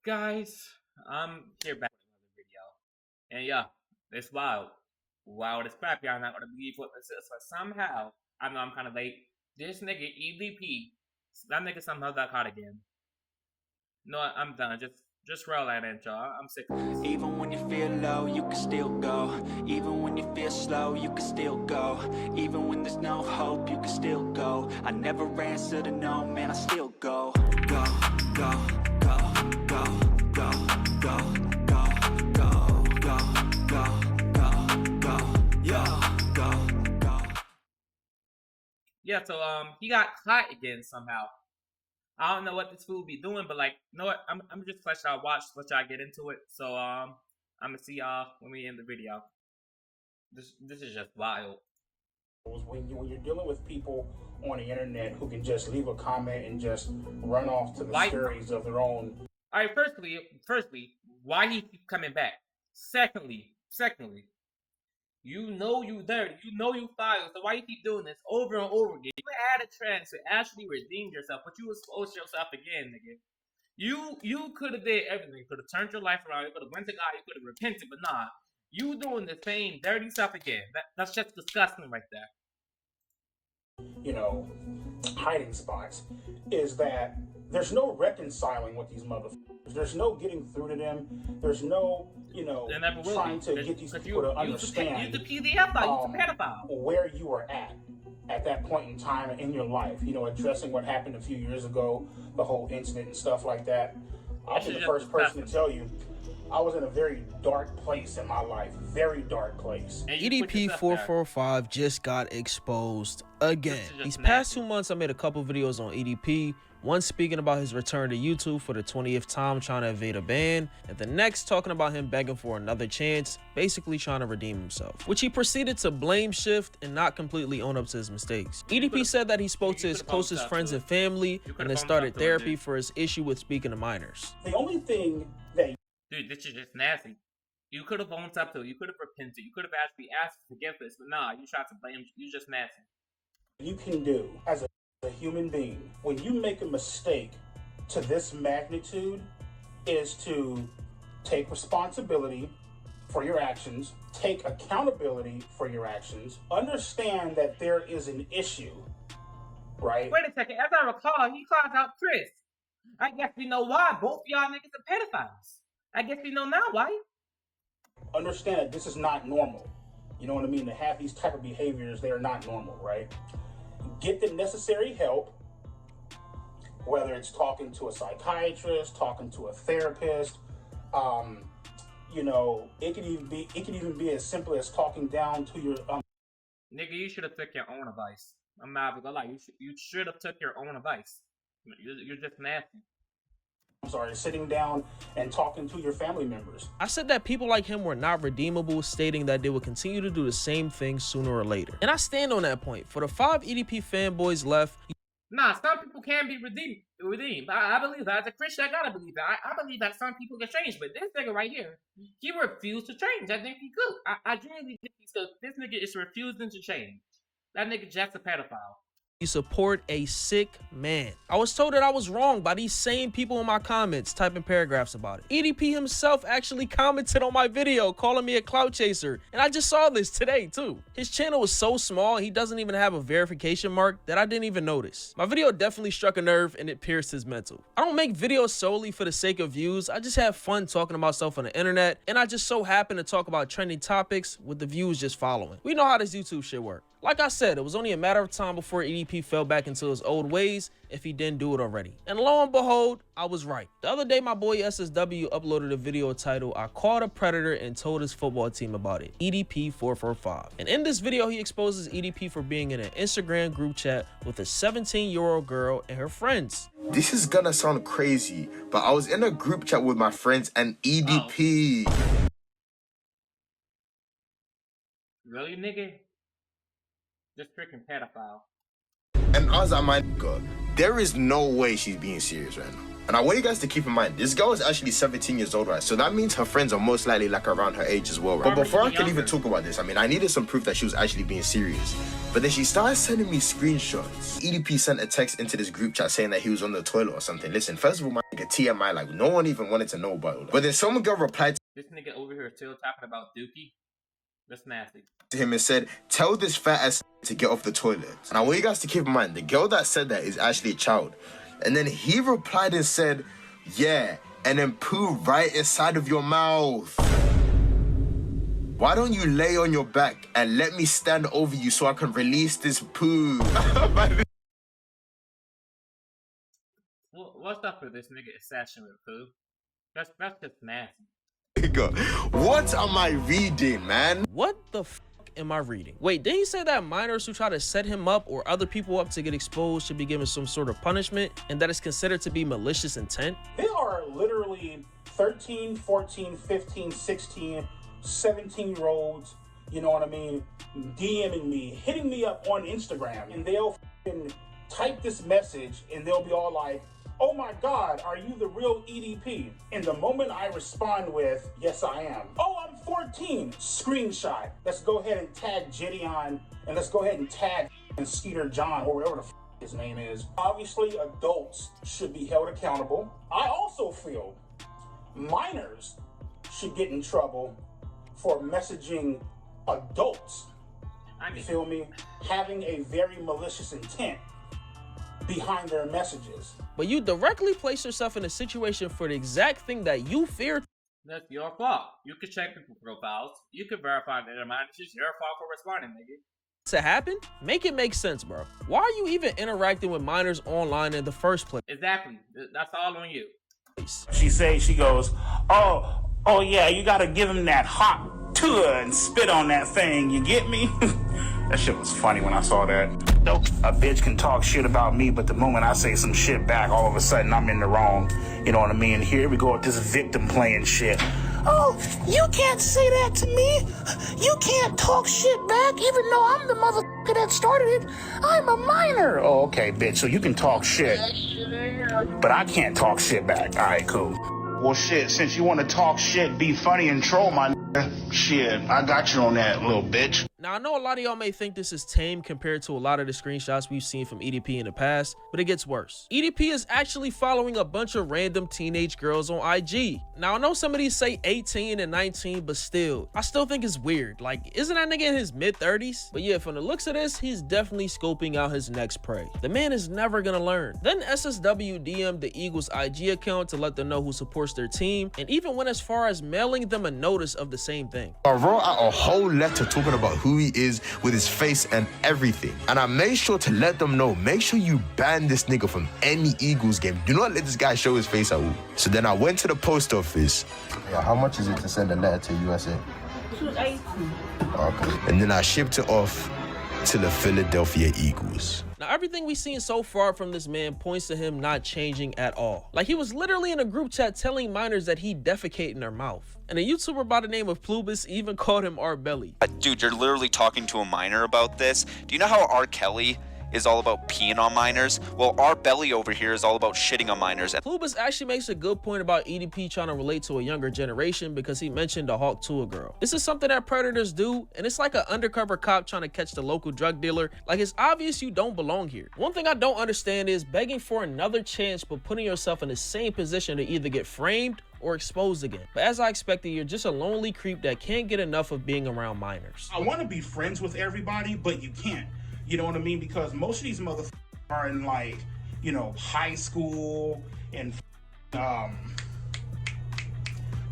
Guys, I'm here back with another video. And yeah, it's wild. Wild as crap. Y'all not gonna believe what this is. But somehow, I know I'm kinda late. This nigga EDP, that nigga somehow got caught again. No, I'm done. Just roll that in, y'all. I'm sick of this. Even when you feel low, you can still go. Even when you feel slow, you can still go. Even when there's no hope, you can still go. I never answer to no, man, I still go. Go, go, go, go, go, go, go, go, go, go, go, go, go. Yeah, so he got caught again somehow. I don't know what this fool be doing, but like, you know what? I'm just let y'all watch, let y'all get into it. So I'm gonna see y'all when we end the video. This is just wild. When you're dealing with people on the internet who can just leave a comment and just run off to the stories of their own. All right, firstly, why he keep coming back? Secondly, you know you dirty, you know you filed, so why you keep doing this over and over again? You had a chance to actually redeem yourself, but you exposed yourself again, nigga. You could have did everything. You could have turned your life around. You could have went to God. You could have repented, but nah, you doing the same dirty stuff again. That's just disgusting right there. You know, hiding spots is that there's no reconciling with these motherfuckers. There's no getting through to them. There's no, trying to get these people to understand the PDF file, you the pedophile. Where you were at that point in time in your life. You know, addressing what happened a few years ago, the whole incident and stuff like that. I'll be the first person to tell you, I was in a very dark place in my life. Very dark place. EDP445 just got exposed again. These past 2 months, I made a couple videos on EDP. One speaking about his return to YouTube for the 20th time trying to evade a ban, and the next talking about him begging for another chance, basically trying to redeem himself, which he proceeded to blame shift and not completely own up to his mistakes. EDP said that he spoke to his closest friends and family and then started therapy for his issue with speaking to minors. The only thing that dude, this is just nasty. You could have owned up to it. You could have repented. You could have actually asked for forgiveness, but nah, you tried to blame. You just nasty. You can do as a human being, when you make a mistake to this magnitude, is to take responsibility for your actions, take accountability for your actions, understand that there is an issue, right? Wait a second, as I recall, he called out Chris. I guess we know why. Both y'all niggas are pedophiles. I guess we know now why. Understand that this is not normal. You know what I mean? To have these type of behaviors, they are not normal, right? Get the necessary help, whether it's talking to a psychiatrist, talking to a therapist. You know, it could even be as simple as talking down to your Nigga, you should have took your own advice. I'm not gonna lie. You should have took your own advice. You're just nasty. I'm sorry, sitting down and talking to your family members. I said that people like him were not redeemable, stating that they would continue to do the same thing sooner or later. And I stand on that point. For the 5 EDP fanboys left, nah, some people can be redeemed. I believe that. As a Christian, I gotta believe that. I believe that some people can change, but this nigga right here, he refused to change. I think he could. I genuinely think he could. This nigga is refusing to change. That nigga just a pedophile. You support a sick man. I was told that I was wrong by these same people in my comments typing paragraphs about it. EDP himself actually commented on my video calling me a clout chaser, and I just saw this today too. His channel is so small he doesn't even have a verification mark that I didn't even notice. My video definitely struck a nerve and it pierced his mental. I don't make videos solely for the sake of views. I just have fun talking about stuff on the internet, and I just so happen to talk about trending topics with the views just following. We know how this YouTube shit works. Like I said, it was only a matter of time before EDP fell back into his old ways if he didn't do it already. And lo and behold, I was right. The other day, my boy SSW uploaded a video titled, "I Caught a Predator and Told His Football Team About It," EDP445. And in this video, he exposes EDP for being in an Instagram group chat with a 17-year-old girl and her friends. This is gonna sound crazy, but I was in a group chat with my friends and EDP. Really, nigga? This freaking pedophile. And I was like, my God, there is no way she's being serious right now. And I want you guys to keep in mind, this girl is actually 17 years old, right? So that means her friends are most likely like around her age as well, right? But before I can even talk about this, I mean, I needed some proof that she was actually being serious. But then she started sending me screenshots. EDP sent a text into this group chat saying that he was on the toilet or something. Listen, first of all, my nigga, TMI, like, no one even wanted to know about it. But then some girl replied This nigga over here still talking about Dookie. That's nasty. to him and said, tell this fat ass to get off the toilet. And I want you guys to keep in mind, the girl that said that is actually a child. And then he replied and said, yeah, and then poo right inside of your mouth. Why don't you lay on your back and let me stand over you so I can release this poo? What's up with this nigga assassin with poo? That's just nasty. What am I reading, man? What the f am I reading? Wait, didn't he say that minors who try to set him up or other people up to get exposed should be given some sort of punishment and that is considered to be malicious intent? There are literally 13, 14, 15, 16, 17-year-olds, you know what I mean, DMing me, hitting me up on Instagram, and they'll type this message and they'll be all like, oh my God, are you the real EDP? And the moment I respond with, yes, I am. Oh, I'm 14, screenshot. Let's go ahead and tag Gideon, and let's go ahead and tag Skeeter John, or whatever the f his name is. Obviously, adults should be held accountable. I also feel minors should get in trouble for messaging adults. You feel me? Having a very malicious intent behind their messages. But you directly place yourself in a situation for the exact thing that you fear. That's your fault. You can check people profiles. You can verify their mind. It's just your fault for responding, nigga. To happen, make it make sense, bro. Why are you even interacting with minors online in the first place? Exactly. That's all on you. She goes, oh yeah, you gotta give him that hot tour and spit on that thing, you get me? That shit was funny when I saw that. A bitch can talk shit about me, but the moment I say some shit back, all of a sudden I'm in the wrong. You know what I mean? Here we go with this victim playing shit. Oh, you can't say that to me. You can't talk shit back, even though I'm the motherfucker that started it. I'm a minor. Oh, okay, bitch, so you can talk shit, but I can't talk shit back. All right, cool. Well, shit, since you want to talk shit, be funny and troll my shit, I got you on that, little bitch. Now, I know a lot of y'all may think this is tame compared to a lot of the screenshots we've seen from EDP in the past, but it gets worse. EDP is actually following a bunch of random teenage girls on IG. Now, I know some of these say 18 and 19, but still, I still think it's weird. Like, isn't that nigga in his mid-30s? But yeah, from the looks of this, he's definitely scoping out his next prey. The man is never gonna learn. Then SSW DM'd the Eagles IG account to let them know who supports their team, and even went as far as mailing them a notice of the same thing. I wrote out a whole letter talking about who he is with his face and everything. And I made sure to let them know, make sure you ban this nigga from any Eagles game. Do not let this guy show his face at all. So then I went to the post office. Yeah, how much is it to send a letter to USA? $2.80. Okay. And then I shipped it off to the Philadelphia Eagles. Now, everything we've seen so far from this man points to him not changing at all. Like, he was literally in a group chat telling minors that he defecate in their mouth. And a YouTuber by the name of Boiis even called him R. Belly. Dude, you're literally talking to a minor about this. Do you know how R. Kelly is all about peeing on minors? Well, R. Belly over here is all about shitting on minors. Boiis actually makes a good point about EDP trying to relate to a younger generation because he mentioned a Hawk to a girl. This is something that predators do, and it's like an undercover cop trying to catch the local drug dealer. Like, it's obvious you don't belong here. One thing I don't understand is begging for another chance but putting yourself in the same position to either get framed or exposed again. But as I expected, you're just a lonely creep that can't get enough of being around minors. I want to be friends with everybody, but you can't. You know what I mean? Because most of these motherfuckers are in, like, you know, high school and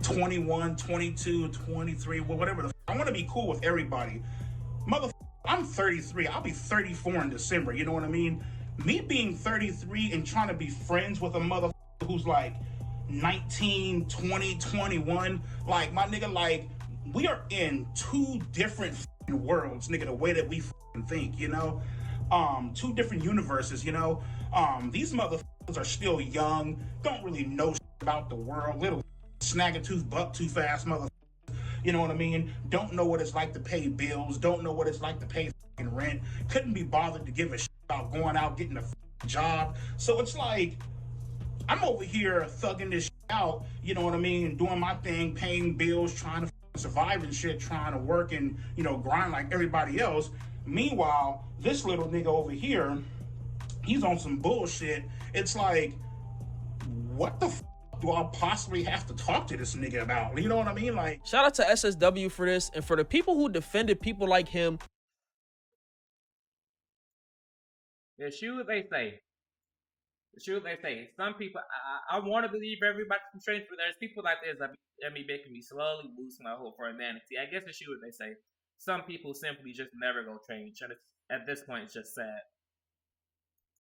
21, 22, 23, whatever the I want to be cool with everybody. I'm 33. I'll be 34 in December. You know what I mean? Me being 33 and trying to be friends with a motherfucker who's like 19, 20, 21, like, my nigga, like, we are in two different worlds, nigga, the way that we think, you know? Two different universes, you know? These motherfuckers are still young, don't really know shit about the world, little snag-a-tooth, buck-too-fast motherfuckers, you know what I mean? Don't know what it's like to pay bills, don't know what it's like to pay rent, couldn't be bothered to give a shit about going out, getting a job. So it's like, I'm over here thugging this shit out, you know what I mean? Doing my thing, paying bills, trying to survive and shit, trying to work and, you know, grind like everybody else. Meanwhile, this little nigga over here, he's on some bullshit. It's like, what the do I possibly have to talk to this nigga about? You know what I mean? Like, Shout out to SSW for this, and for the people who defended people like him. The shoes they say. The shoes they say. Some people, I want to believe everybody can change, but there's people like this that be making me slowly lose my hope for humanity. I guess the shoes they say. Some people simply just never go change, and it's, at this point, it's just sad.